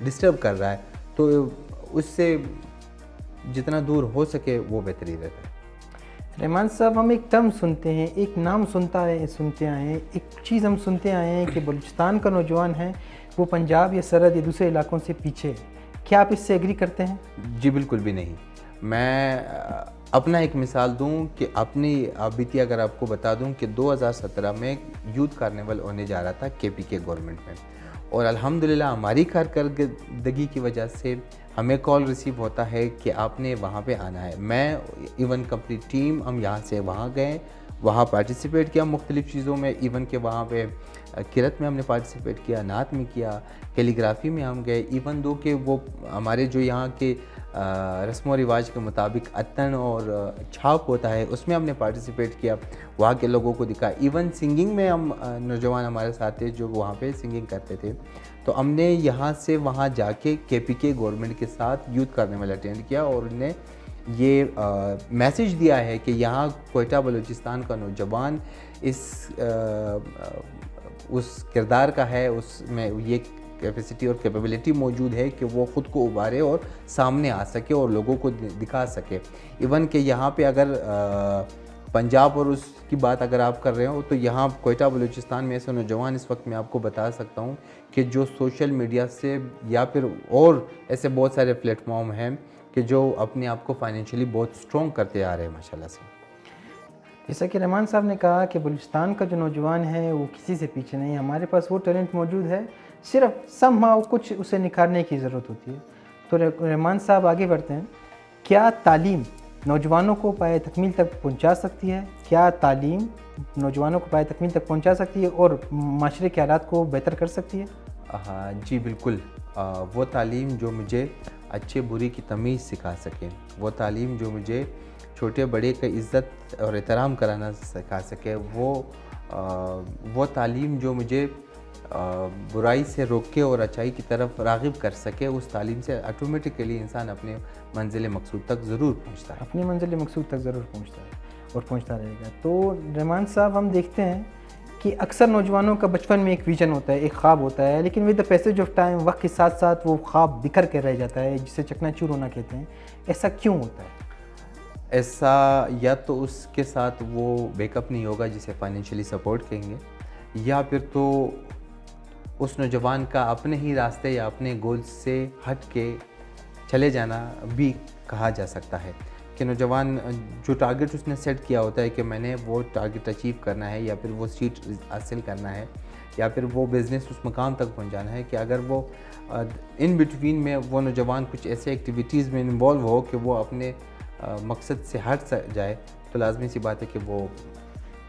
Disturb کر رہا ہے تو اس سے جتنا دور ہو سکے وہ بہتری رہتا ہے۔ رحمان صاحب، ہم ایک ٹرم سنتے ہیں، ایک نام سنتے آئے ہیں، ایک چیز ہم سنتے آئے ہیں کہ بلوچستان کا نوجوان ہے وہ پنجاب یا سرحد یا دوسرے علاقوں سے پیچھے ہے، کیا آپ اس سے ایگری کرتے ہیں؟ جی بالکل بھی نہیں۔ میں اپنا ایک مثال دوں کہ اپنی بیتی اگر آپ کو بتا دوں کہ 2017 میں یوتھ کارنیول ہونے جا رہا تھا KPK گورنمنٹ میں، اور الحمدللہ ہماری کارکردگی کی وجہ سے ہمیں کال ریسیو ہوتا ہے کہ آپ نے وہاں پہ آنا ہے۔ میں ایون کمپلیٹ ٹیم ہم یہاں سے وہاں گئے، وہاں پارٹیسپیٹ کیا مختلف چیزوں میں، ایون کہ وہاں پہ قرت میں ہم نے پارٹیسپیٹ کیا، نعت میں کیا، کیلیگرافی میں ہم گئے، ایون دو کہ وہ ہمارے جو یہاں کے رسم و رواج کے مطابق اتن اور چھاپ ہوتا ہے اس میں ہم نے پارٹیسپیٹ کیا، وہاں کے لوگوں کو دکھا۔ ایون سنگنگ میں ہم نوجوان ہمارے ساتھ تھے جو وہاں پہ سنگنگ کرتے تھے، تو ہم نے یہاں سے وہاں جا کے KPK گورنمنٹ کے ساتھ یوتھ کارنیول اٹینڈ کیا، اور انہوں نے یہ میسیج دیا ہے کہ یہاں کوئٹہ بلوچستان کا نوجوان اس کردار کا ہے، اس میں یہ کیپیسٹی اور کیپیبلٹی موجود ہے کہ وہ خود کو ابھارے اور سامنے آ سکے اور لوگوں کو دکھا سکے۔ ایون کہ یہاں پہ اگر پنجاب اور اس کی بات اگر آپ کر رہے ہو تو یہاں کوئٹہ بلوچستان میں ایسے نوجوان اس وقت میں آپ کو بتا سکتا ہوں کہ جو سوشل میڈیا سے یا پھر اور ایسے بہت سارے پلیٹ فارم ہیں کہ جو اپنے آپ کو فائنینشلی بہت سٹرونگ کرتے آ رہے ہیں ماشاءاللہ سے۔ جیسا کہ رحمان صاحب نے کہا کہ بلوچستان کا جو نوجوان ہے وہ کسی سے پیچھے نہیں، ہمارے پاس وہ ٹیلنٹ موجود ہے، صرف somehow کچھ اسے نکھارنے کی ضرورت ہوتی ہے۔ تو رحمان صاحب آگے بڑھتے ہیں، کیا تعلیم نوجوانوں کو پائے تکمیل تک پہنچا سکتی ہے؟ کیا تعلیم نوجوانوں کو پائے تکمیل تک پہنچا سکتی ہے اور معاشرے کے حالات کو بہتر کر سکتی ہے؟ ہاں جی بالکل، وہ تعلیم جو مجھے اچھے بری کی تمیز سکھا سکے، وہ تعلیم جو مجھے چھوٹے بڑے کا عزت اور احترام کرانا سکھا سکے، وہ تعلیم جو مجھے برائی سے روک کے اور اچھائی کی طرف راغب کر سکے، اس تعلیم سے آٹومیٹکلی انسان اپنے منزل مقصود تک ضرور پہنچتا ہے۔ اپنی منزل مقصود تک ضرور پہنچتا ہے اور پہنچتا رہے گا۔ تو رحمان صاحب، ہم دیکھتے ہیں کہ اکثر نوجوانوں کا بچپن میں ایک ویژن ہوتا ہے، ایک خواب ہوتا ہے، لیکن with the passage of time, وقت کے ساتھ ساتھ وہ خواب بکھر کے رہ جاتا ہے، جسے چکنا چور ہونا کہتے ہیں۔ ایسا کیوں ہوتا ہے؟ ایسا یا تو اس کے ساتھ وہ بیک اپ نہیں ہوگا جسے فائنینشلی سپورٹ کہیں گے، یا پھر تو اس نوجوان کا اپنے ہی راستے یا اپنے گولز سے ہٹ کے چلے جانا بھی کہا جا سکتا ہے کہ نوجوان جو ٹارگٹ اس نے سیٹ کیا ہوتا ہے کہ میں نے وہ ٹارگٹ اچیو کرنا ہے، یا پھر وہ سیٹ حاصل کرنا ہے، یا پھر وہ بزنس اس مقام تک پہنچانا ہے، کہ اگر وہ ان بٹوین میں وہ نوجوان کچھ ایسے ایکٹیویٹیز میں انوالو ہو کہ وہ اپنے مقصد سے ہٹ جائے، تو لازمی سی بات ہے کہ وہ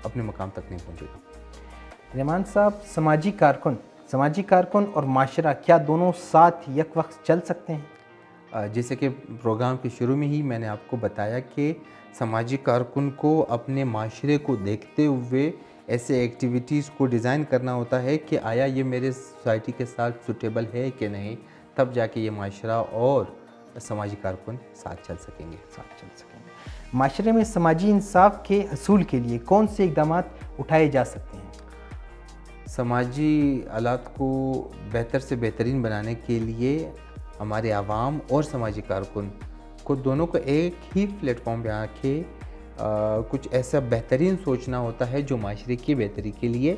اپنے مقام تک نہیں پہنچے گا۔ رحمان صاحب، سماجی کارکن اور معاشرہ کیا دونوں ساتھ یک وقت چل سکتے ہیں؟ جیسے کہ پروگرام کے شروع میں ہی میں نے آپ کو بتایا کہ سماجی کارکن کو اپنے معاشرے کو دیکھتے ہوئے ایسے ایکٹیویٹیز کو ڈیزائن کرنا ہوتا ہے کہ آیا یہ میرے سوسائٹی کے ساتھ سوٹیبل ہے کہ نہیں، تب جا کے یہ معاشرہ اور سماجی کارکن ساتھ چل سکیں گے۔ معاشرے میں سماجی انصاف کے حصول کے لیے کون سے اقدامات اٹھائے جا سکتے ہیں؟ سماجی حالات کو بہتر سے بہترین بنانے کے لیے ہمارے عوام اور سماجی کارکن کو دونوں کو ایک ہی پلیٹ فارم پہ آ کے کچھ ایسا بہترین سوچنا ہوتا ہے جو معاشرے کی بہتری کے لیے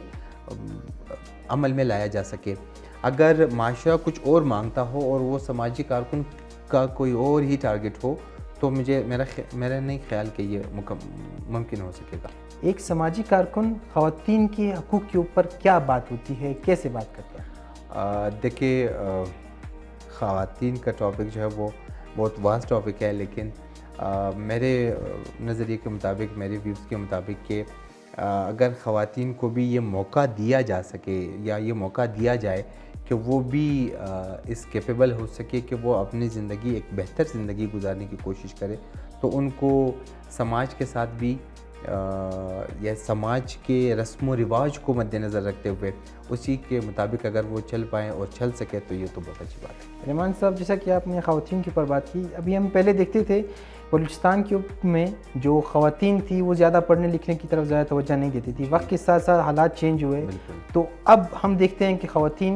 عمل میں لایا جا سکے۔ اگر معاشرہ کچھ اور مانگتا ہو اور وہ سماجی کارکن کا کوئی اور ہی ٹارگٹ ہو تو میرا نہیں خیال کہ یہ ممکن ہو سکے گا۔ ایک سماجی کارکن خواتین کے حقوق کے اوپر کیا بات ہوتی ہے، کیسے بات کرتا ہے؟ دیکھیے، خواتین کا ٹاپک جو ہے وہ بہت واسٹ ٹاپک ہے، لیکن میرے نظریے کے مطابق، میرے ویوز کے مطابق کہ اگر خواتین کو بھی یہ موقع دیا جا سکے یا یہ موقع دیا جائے کہ وہ بھی اس کیپیبل ہو سکے کہ وہ اپنی زندگی ایک بہتر زندگی گزارنے کی کوشش کرے، تو ان کو سماج کے ساتھ بھی یا سماج کے رسم و رواج کو مد نظر رکھتے ہوئے اسی کے مطابق اگر وہ چل پائیں اور چل سکے تو یہ تو بہت اچھی بات ہے۔ رحمان صاحب، جیسا کہ آپ نے خواتین کے اوپر بات کی، ابھی ہم پہلے دیکھتے تھے بلوچستان کے میں جو خواتین تھی وہ زیادہ پڑھنے لکھنے کی طرف زیادہ توجہ نہیں دیتی تھی، وقت کے ساتھ ساتھ حالات چینج ہوئے، تو اب ہم دیکھتے ہیں کہ خواتین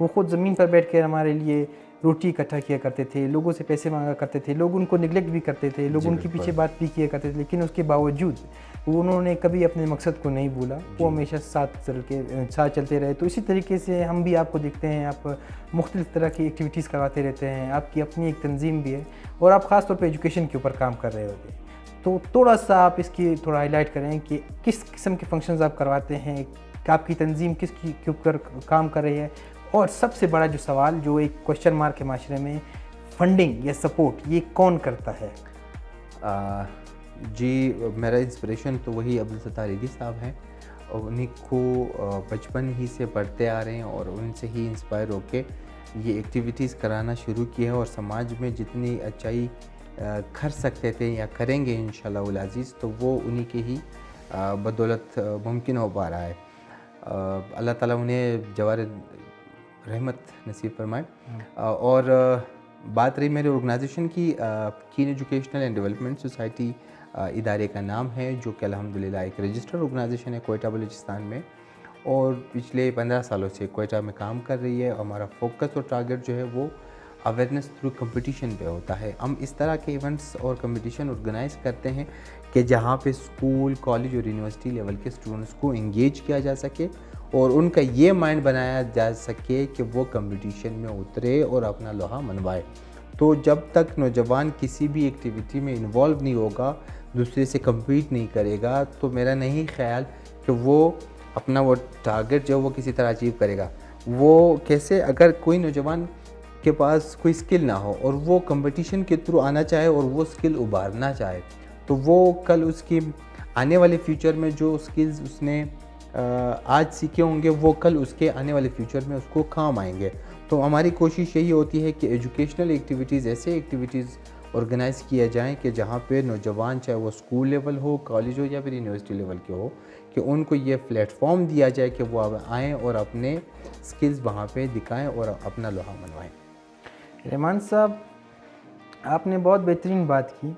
وہ خود زمین پر بیٹھ کر ہمارے لیے روٹی اکٹھا کیا کرتے تھے, لوگوں سے پیسے مانگا کرتے تھے, لوگ ان کو نگلیکٹ بھی کرتے تھے, لوگ ان کے پیچھے بات بھی کیا کرتے تھے, لیکن اس کے باوجود انہوں نے کبھی اپنے مقصد کو نہیں بھولا, وہ ہمیشہ ساتھ چلتے رہے. تو اسی طریقے سے ہم بھی آپ کو دیکھتے ہیں, آپ مختلف طرح کی ایکٹیویٹیز کرواتے رہتے ہیں, آپ کی اپنی ایک تنظیم بھی ہے اور آپ خاص طور پہ ایجوکیشن کے اوپر کام کر رہے ہوتے ہیں. تو تھوڑا سا آپ اس کی تھوڑا ہائی لائٹ کریں کہ کس قسم کے فنکشنز آپ کرواتے ہیں, آپ کی تنظیم کس کے اوپر کام کر رہی ہے, اور سب سے بڑا جو سوال جو ایک کوشچن مارک ہے معاشرے میں, فنڈنگ یا سپورٹ یہ کون کرتا ہے؟ جی, میرا انسپریشن تو وہی عبدالستار ایدھی صاحب ہیں, اور انہیں کو بچپن ہی سے پڑھتے آ رہے ہیں اور ان سے ہی انسپائر ہو کے یہ ایکٹیویٹیز کرانا شروع کی ہے, اور سماج میں جتنی اچھائی کر سکتے تھے یا کریں گے انشاءاللہ العزیز, تو وہ انہی کے ہی بدولت ممکن ہو پا رہا ہے. اللہ تعالیٰ انہیں جوار رحمت نصیب فرمائے. اور بات رہی میرے آرگنائزیشن کی, can educational and development society ادارے کا نام ہے, جو کہ الحمدللہ ایک رجسٹرڈ آرگنائزیشن ہے کوئٹہ بلوچستان میں, اور پچھلے 15 سالوں سے کوئٹہ میں کام کر رہی ہے. ہمارا فوکس اور ٹارگٹ جو ہے وہ اویئرنیس تھرو کمپٹیشن پہ ہوتا ہے. ہم اس طرح کے ایونٹس اور کمپٹیشن آرگنائز کرتے ہیں کہ جہاں پہ اسکول, کالج اور یونیورسٹی لیول کے اسٹوڈنٹس کو انگیج کیا جا سکے اور ان کا یہ مائنڈ بنایا جا سکے کہ وہ کمپٹیشن میں اترے اور اپنا لوہا منوائے. تو جب تک نوجوان کسی بھی ایکٹیویٹی میں انوالو نہیں ہوگا, دوسرے سے کمپیٹ نہیں کرے گا, تو میرا نہیں خیال کہ وہ اپنا وہ ٹارگٹ جو وہ کسی طرح اچیو کرے گا. وہ کیسے, اگر کوئی نوجوان کے پاس کوئی سکل نہ ہو اور وہ کمپٹیشن کے تھرو آنا چاہے اور وہ سکل ابھارنا چاہے, تو وہ کل اس کی آنے والے فیوچر میں جو سکلز اس نے آج سیکھے ہوں گے وہ کل اس کے آنے والے فیوچر میں اس کو کام آئیں گے. تو ہماری کوشش یہی ہوتی ہے کہ ایجوکیشنل ایکٹیویٹیز, ایسے ایکٹیویٹیز آرگنائز کیا جائیں کہ جہاں پہ نوجوان, چاہے وہ اسکول لیول ہو, کالج ہو یا پھر یونیورسٹی لیول کے ہو, کہ ان کو یہ پلیٹ فارم دیا جائے کہ وہ آئیں اور اپنے سکلز وہاں پہ دکھائیں اور اپنا لوہا منوائیں. رحمان صاحب, آپ نے بہت بہترین بات کی,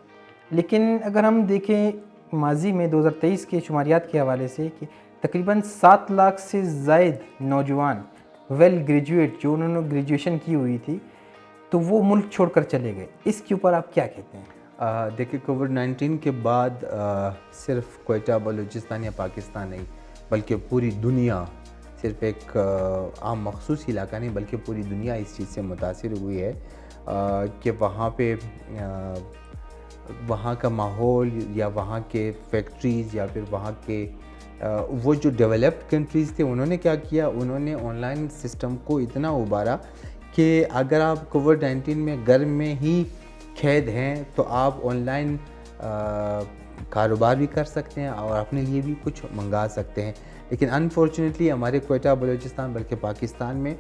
لیکن اگر ہم دیکھیں ماضی میں 2023 کے شماریات کے حوالے سے کہ تقریباً 7 لاکھ سے زائد نوجوان ویل گریجویٹ جو انہوں نے گریجویشن کی ہوئی تھی, تو وہ ملک چھوڑ کر چلے گئے. اس کے اوپر آپ کیا کہتے ہیں؟ دیکھیں, کووڈ-19 کے بعد صرف کوئٹہ بلوچستان یا پاکستان نہیں بلکہ پوری دنیا, صرف ایک عام مخصوص علاقہ نہیں بلکہ پوری دنیا اس چیز سے متاثر ہوئی ہے کہ وہاں پہ وہاں کا ماحول یا وہاں کے فیکٹریز یا پھر وہاں کے وہ جو ڈیولپڈ کنٹریز تھے, انہوں نے کیا کیا, انہوں نے آن لائن سسٹم کو اتنا ابھارا کہ اگر آپ کووڈ-19 میں گھر میں ہی قید ہیں تو آپ آن لائن کاروبار بھی کر سکتے ہیں اور اپنے لیے بھی کچھ منگا سکتے ہیں. لیکن انفارچونیٹلی ہمارے کوئٹہ بلوچستان بلکہ پاکستان میں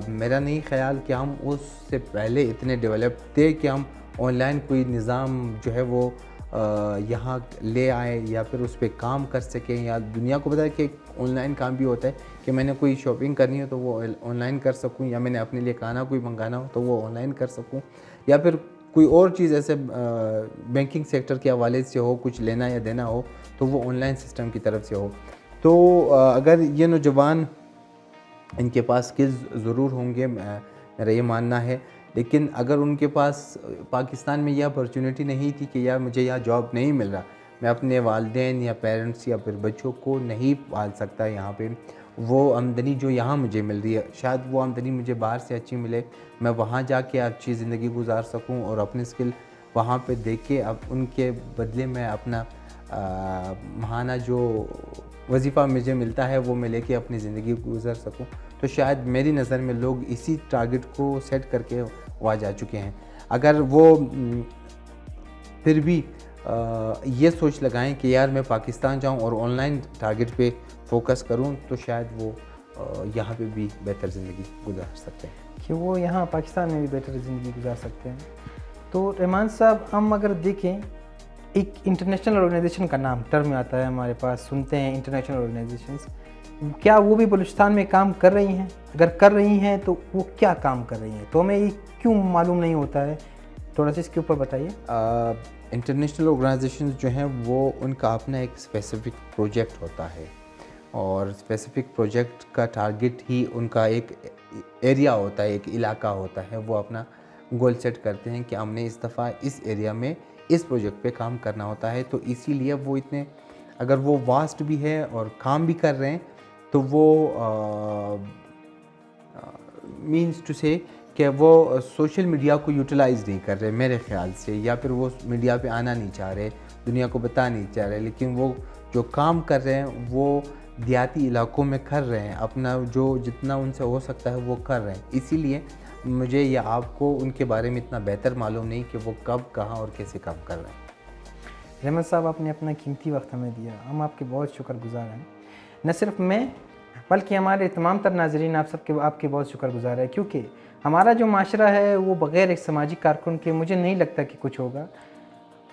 میرا نہیں خیال کہ ہم اس سے پہلے اتنے ڈیولپڈ تھے کہ ہم آن لائن کوئی نظام جو ہے وہ یہاں لے آئیں یا پھر اس پہ کام کر سکیں, یا دنیا کو پتہ ہے کہ آن لائن کام بھی ہوتا ہے کہ میں نے کوئی شاپنگ کرنی ہو تو وہ آن لائن کر سکوں, یا میں نے اپنے لیے کھانا کوئی منگانا ہو تو وہ آن لائن کر سکوں, یا پھر کوئی اور چیز ایسے بینکنگ سیکٹر کے حوالے سے ہو, کچھ لینا یا دینا ہو تو وہ آن لائن سسٹم کی طرف سے ہو. تو اگر یہ نوجوان, ان کے پاس سکلز ضرور ہوں گے, میرا یہ ماننا ہے, لیکن اگر ان کے پاس پاکستان میں یہ اپرچونیٹی نہیں تھی کہ یار مجھے یہاں جاب نہیں مل رہا, میں اپنے والدین یا پیرنٹس یا پھر بچوں کو نہیں پال سکتا یہاں پہ, وہ آمدنی جو یہاں مجھے مل رہی ہے شاید وہ آمدنی مجھے باہر سے اچھی ملے, میں وہاں جا کے اچھی زندگی گزار سکوں اور اپنے سکل وہاں پہ دیکھ کے اب ان کے بدلے میں اپنا ماہانہ جو وظیفہ مجھے ملتا ہے وہ میں لے کے اپنی زندگی گزار سکوں. تو شاید میری نظر میں لوگ اسی ٹارگٹ کو سیٹ کر کے وہاں جا چکے ہیں. اگر وہ پھر بھی یہ سوچ لگائیں کہ یار میں پاکستان جاؤں اور آن لائن ٹارگٹ پہ فوکس کروں, تو شاید وہ یہاں پہ بھی بہتر زندگی گزار سکتے ہیں, کہ وہ یہاں پاکستان میں بھی بہتر زندگی گزار سکتے ہیں. تو رحمان صاحب, ہم اگر دیکھیں ایک انٹرنیشنل آرگنائزیشن کا نام ٹرم آتا ہے ہمارے پاس, سنتے ہیں انٹرنیشنل آرگنائزیشنز, کیا وہ بھی بلوچستان میں کام کر رہی ہیں؟ اگر کر رہی ہیں تو وہ کیا کام کر رہی ہیں, تو ہمیں یہ کیوں معلوم نہیں ہوتا ہے, تھوڑا سا اس کے اوپر بتائیے. انٹرنیشنل آرگنائزیشنز جو ہیں وہ ان کا اپنا ایک اسپیسیفک پروجیکٹ ہوتا ہے, اور اسپیسیفک پروجیکٹ کا ٹارگٹ ہی ان کا ایک ایریا ہوتا ہے, ایک علاقہ ہوتا ہے, وہ اپنا گول سیٹ کرتے ہیں کہ ہم نے اس دفعہ اس ایریا میں اس پروجیکٹ پہ کام کرنا ہوتا ہے. تو اسی لیے وہ اتنے, اگر وہ واسٹ بھی ہے اور کام بھی کر رہے ہیں تو وہ مینس ٹو سے کہ وہ سوشل میڈیا کو یوٹیلائز نہیں کر رہے میرے خیال سے, یا پھر وہ میڈیا پہ آنا نہیں چاہ رہے, دنیا کو بتا نہیں چاہ رہے, لیکن وہ جو کام کر رہے ہیں وہ دیہاتی علاقوں میں کر رہے ہیں, اپنا جو جتنا ان سے ہو سکتا ہے وہ کر رہے ہیں. اسی لیے مجھے یا آپ کو ان کے بارے میں اتنا بہتر معلوم نہیں کہ وہ کب, کہاں اور کیسے کام کر رہے ہیں. رحمت صاحب, آپ نے اپنا قیمتی وقت ہمیں دیا, ہم آپ کے بہت شکر گزار ہیں. نہ صرف میں بلکہ ہمارے تمام تر ناظرین آپ کے بہت شکر گزار ہے, کیونکہ ہمارا جو معاشرہ ہے وہ بغیر ایک سماجی کارکن کے مجھے نہیں لگتا کہ کچھ ہوگا.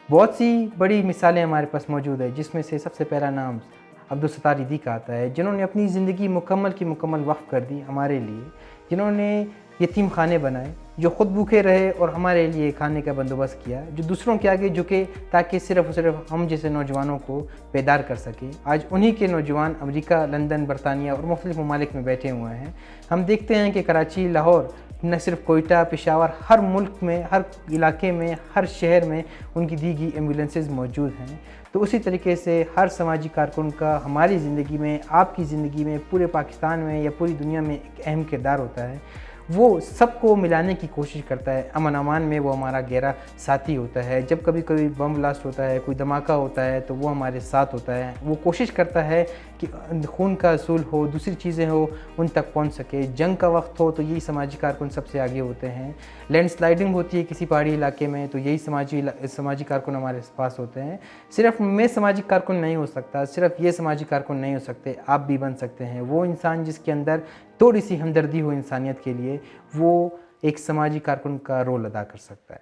بہت سی بڑی مثالیں ہمارے پاس موجود ہیں, جس میں سے سب سے پہلا نام عبدالستار ایدھی کا آتا ہے, جنہوں نے اپنی زندگی مکمل کی مکمل وقف کر دی ہمارے لیے, جنہوں نے یتیم خانے بنائے, جو خود بھوکے رہے اور ہمارے لیے کھانے کا بندوبست کیا, جو دوسروں کے آگے جھکے تاکہ صرف اور صرف ہم جیسے نوجوانوں کو بیدار کر سکے. آج انہی کے نوجوان امریکہ, لندن, برطانیہ اور مختلف ممالک میں بیٹھے ہوئے ہیں. ہم دیکھتے ہیں کہ کراچی, لاہور, نہ صرف کوئٹہ, پشاور, ہر ملک میں, ہر علاقے میں, ہر شہر میں ان کی دی گئی ایمبولینسز موجود ہیں. تو اسی طریقے سے ہر سماجی کارکن کا ہماری زندگی میں, آپ کی زندگی میں, پورے پاکستان میں یا پوری دنیا میں ایک اہم کردار ہوتا ہے. وہ سب کو ملانے کی کوشش کرتا ہے. امن امان میں وہ ہمارا گہرا ساتھی ہوتا ہے. جب کبھی بم بلاسٹ ہوتا ہے, کوئی دھماکہ ہوتا ہے, تو وہ ہمارے ساتھ ہوتا ہے. وہ کوشش کرتا ہے کہ خون کا اصول ہو, دوسری چیزیں ہو, ان تک پہنچ سکے. جنگ کا وقت ہو تو یہی سماجی کارکن سب سے آگے ہوتے ہیں. لینڈ سلائڈنگ ہوتی ہے کسی پہاڑی علاقے میں تو یہی سماجی کارکن ہمارے پاس ہوتے ہیں. صرف میں سماجی کارکن نہیں ہو سکتا, صرف یہ سماجی کارکن نہیں ہو سکتے, آپ بھی بن سکتے ہیں. وہ انسان جس کے اندر تھوڑی سی ہمدردی ہو انسانیت کے لیے, وہ ایک سماجی کارکن کا رول ادا کر سکتا ہے.